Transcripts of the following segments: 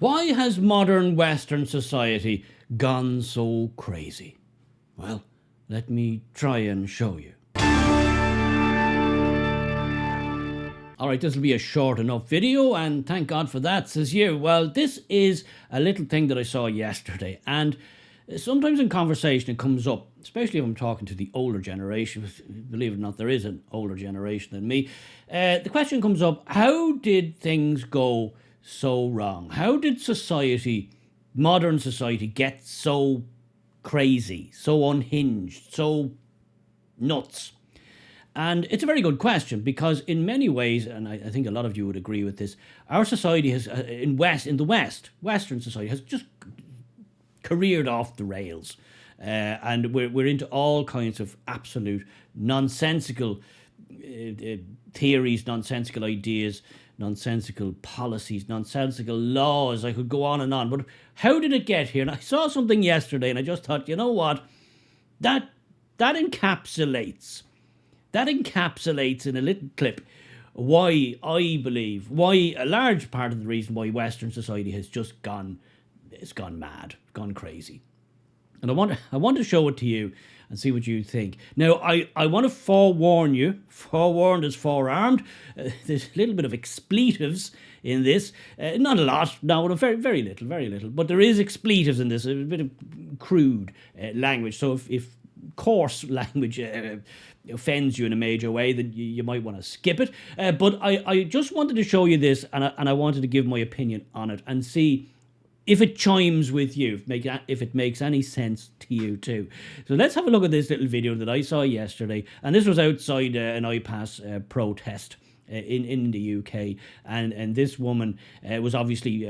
Why has modern Western society gone so crazy? Well, let me try and show you. Alright, this will be a short enough video, and thank God for that, says you. Well, this is a little thing that I saw yesterday, and sometimes in conversation it comes up, especially if I'm talking to the older generation. Believe it or not, there is an older generation than me. The question comes up, how did things go so wrong? How did society, modern society, get so crazy, so unhinged, so nuts? And it's a very good question, because in many ways, and I think a lot of you would agree with this, our society has, Western society has just careered off the rails. And we're into all kinds of absolute nonsensical theories, nonsensical ideas, nonsensical policies, nonsensical laws. I could go on and on. But how did it get here? And I saw something yesterday and I just thought, you know what? That encapsulates in a little clip why I believe, why a large part of the reason why Western society has just gone mad, gone crazy. And I want to show it to you and see what you think. Now, I want to forewarn you, forewarned is forearmed. There's a little bit of expletives in this. Not a lot, no, very little. But there is expletives in this, a bit of crude language. So if coarse language offends you in a major way, then you might want to skip it. But I just wanted to show you this, and I wanted to give my opinion on it and see if it chimes with you, if it makes any sense to you too. So let's have a look at this little video that I saw yesterday. And this was outside an iPass protest in the UK. And this woman was obviously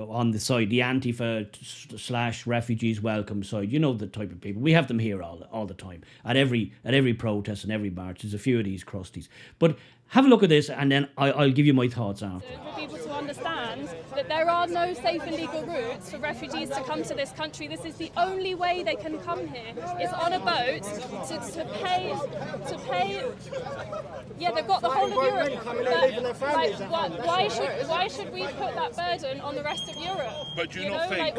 on the side, the Antifa / refugees welcome side. You know the type of people. We have them here all the time. At every protest and every march, there's a few of these crusties. But have a look at this, and then I'll give you my thoughts after. For people to understand that there are no safe and legal routes for refugees to come to this country. This is the only way they can come here. It's on a boat to pay. Yeah, they've got the whole of Europe. But why should we put that burden on the rest of Europe? But do you not think?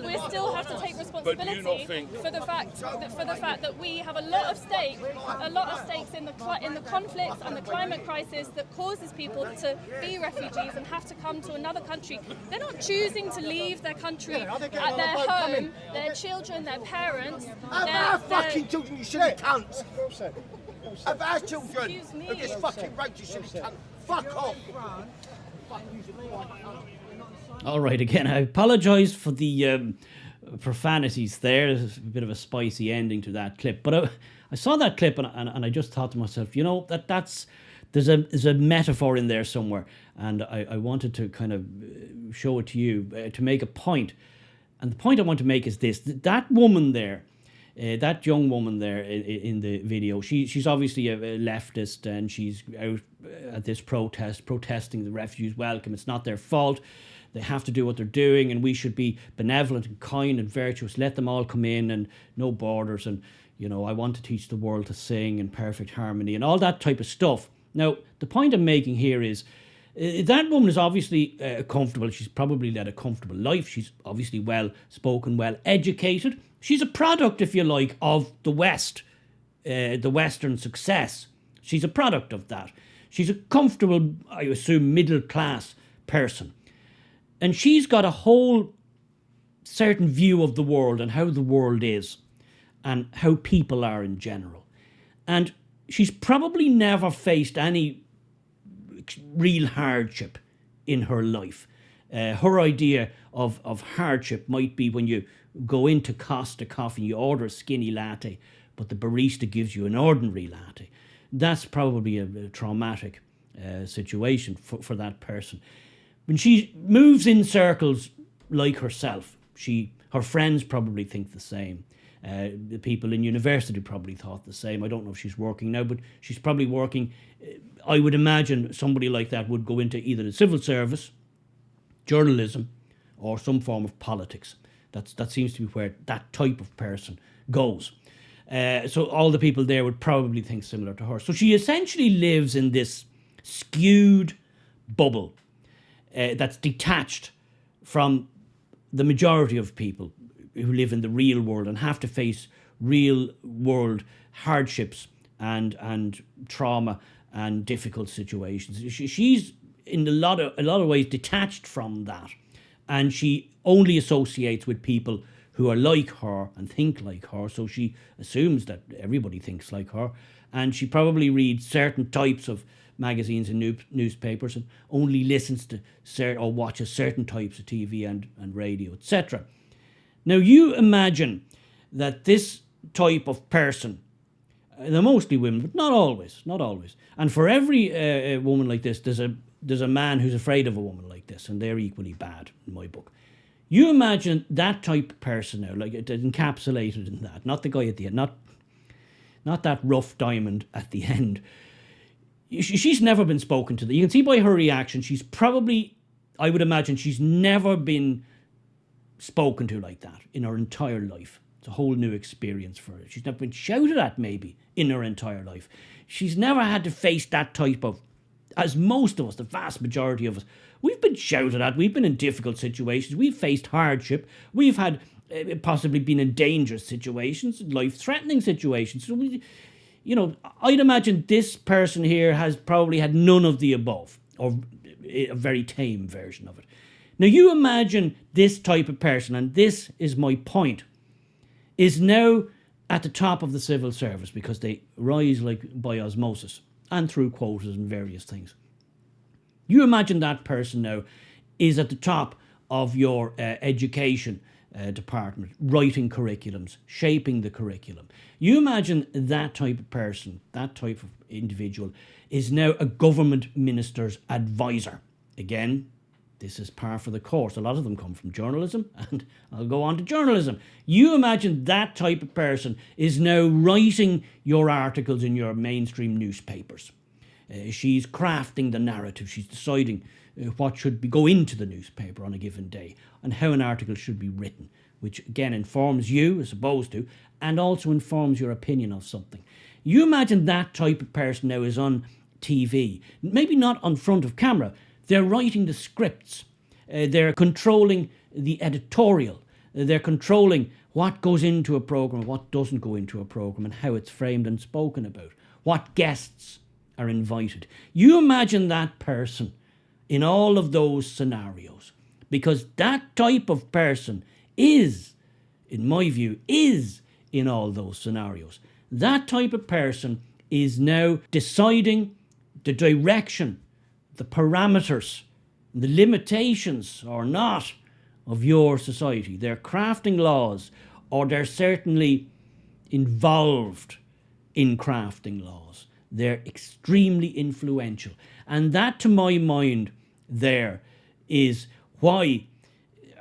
We still have to take responsibility for the fact that we have a lot of stakes in the conflicts and the climate crisis that causes people to be refugees and have to come to another country. They're not choosing to leave their country at their home, their children, their parents. Our fucking children, you silly cunts! Of our children, of this fucking rage, you silly cunt! Fuck off! All right, again, I apologise for the profanities there. There's a bit of a spicy ending to that clip, but I saw that clip and I just thought to myself, you know, there's a metaphor in there somewhere, and I wanted to kind of show it to you to make a point. And the point I want to make is this: that woman there, that young woman there in the video, she's obviously a leftist, and she's out at this protesting the refugees welcome. It's not their fault. They have to do what they're doing, and we should be benevolent and kind and virtuous. Let them all come in, and no borders, and you know, I want to teach the world to sing in perfect harmony and all that type of stuff. Now, the point I'm making here is that woman is obviously comfortable. She's probably led a comfortable life. She's obviously well-spoken, well-educated. She's a product, if you like, of the West, the Western success. She's a product of that. She's a comfortable, I assume, middle-class person. And she's got a whole certain view of the world and how the world is and how people are in general. And she's probably never faced any real hardship in her life. Her idea of hardship might be when you go into Costa Coffee, you order a skinny latte, but the barista gives you an ordinary latte. That's probably a traumatic situation for that person. When she moves in circles like herself, her friends probably think the same. The people in university probably thought the same. I don't know if she's working now, but she's probably working. I would imagine somebody like that would go into either the civil service, journalism, or some form of politics. That seems to be where that type of person goes. So all the people there would probably think similar to her. So she essentially lives in this skewed, bubble that's detached from the majority of people who live in the real world and have to face real world hardships and trauma and difficult situations. She's in a lot of ways detached from that, and she only associates with people who are like her and think like her, so she assumes that everybody thinks like her, and she probably reads certain types of magazines and newspapers and only listens to or watches certain types of TV and radio, etc. Now you imagine that this type of person, they're mostly women, but not always, and for every woman like this, there's a man who's afraid of a woman like this, and they're equally bad in my book. You imagine that type of person now, like it encapsulated in that, not the guy at the end, not that rough diamond at the end. She's never been spoken to. You can see by her reaction, she's probably, I would imagine, she's never been spoken to like that in her entire life. It's a whole new experience for her. She's never been shouted at, maybe, in her entire life. She's never had to face that type of, as most of us, the vast majority of us, we've been shouted at, we've been in difficult situations, we've faced hardship, we've had possibly been in dangerous situations, life-threatening situations. So I'd imagine this person here has probably had none of the above, or a very tame version of it. Now you imagine this type of person, and this is my point, is now at the top of the civil service because they rise like by osmosis and through quotas and various things. You imagine that person now is at the top of your education department, writing curriculums, shaping the curriculum. You imagine that type of person, that type of individual, is now a government minister's advisor. Again, this is par for the course. A lot of them come from journalism, and I'll go on to journalism. You imagine that type of person is now writing your articles in your mainstream newspapers. She's crafting the narrative. She's deciding what should go into the newspaper on a given day and how an article should be written, which again informs you as opposed to, and also informs your opinion of something. You imagine that type of person now is on TV, maybe not on front of camera. They're writing the scripts. They're controlling the editorial. They're controlling what goes into a program, what doesn't go into a program, and how it's framed and spoken about, what guests are invited. You imagine that person in all of those scenarios, because that type of person is, in my view, is in all those scenarios. That type of person is now deciding the direction, the parameters, the limitations or not of your society. They're crafting laws, or they're certainly involved in crafting laws. They're extremely influential. And that, to my mind, there is why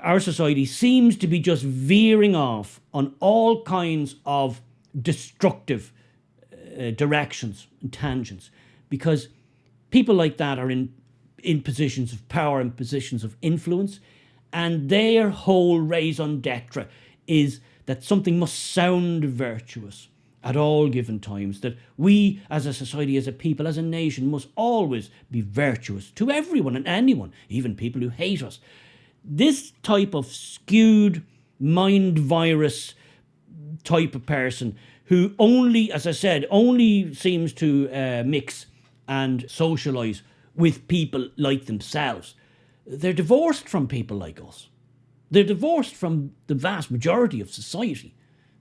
our society seems to be just veering off on all kinds of destructive directions and tangents, because people like that are in positions of power and positions of influence, and their whole raison d'etre is that something must sound virtuous at all given times, that we as a society, as a people, as a nation must always be virtuous to everyone and anyone, even people who hate us. This type of skewed mind virus type of person who only, as I said, only seems to mix and socialise with people like themselves. They're divorced from people like us. They're divorced from the vast majority of society.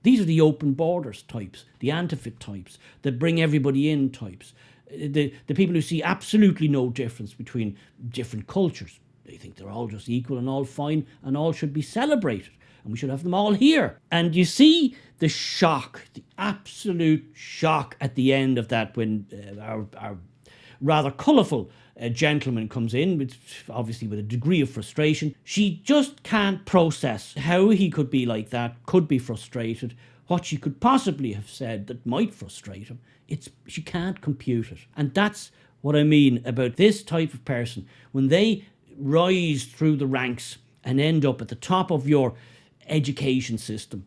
These are the open borders types, the anti-fit types, the bring everybody in types, the people who see absolutely no difference between different cultures. They think they're all just equal and all fine and all should be celebrated, and we should have them all here. And you see the shock, the absolute shock at the end of that when our rather colourful gentleman comes in, obviously with a degree of frustration. She just can't process how he could be like that, could be frustrated, what she could possibly have said that might frustrate him. She can't compute it. And that's what I mean about this type of person. When they rise through the ranks and end up at the top of your education system,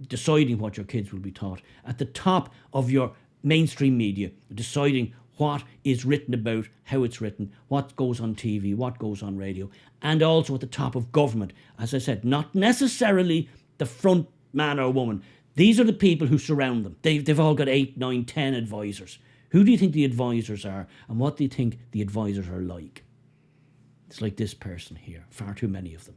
deciding what your kids will be taught, at the top of your mainstream media, deciding what is written about, how it's written, what goes on TV, what goes on radio, and also at the top of government. As I said, not necessarily the front man or woman. These are the people who surround them. They've all got 8, 9, 10 advisors. Who do you think the advisors are, and what do you think the advisors are like? It's like this person here, far too many of them.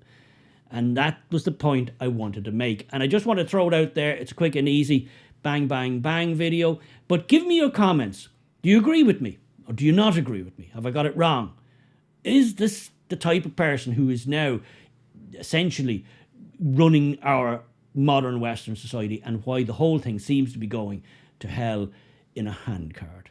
And that was the point I wanted to make. And I just want to throw it out there. It's a quick and easy bang, bang, bang video. But give me your comments. Do you agree with me? Or do you not agree with me? Have I got it wrong? Is this the type of person who is now essentially running our modern Western society, and why the whole thing seems to be going to hell in a handcart?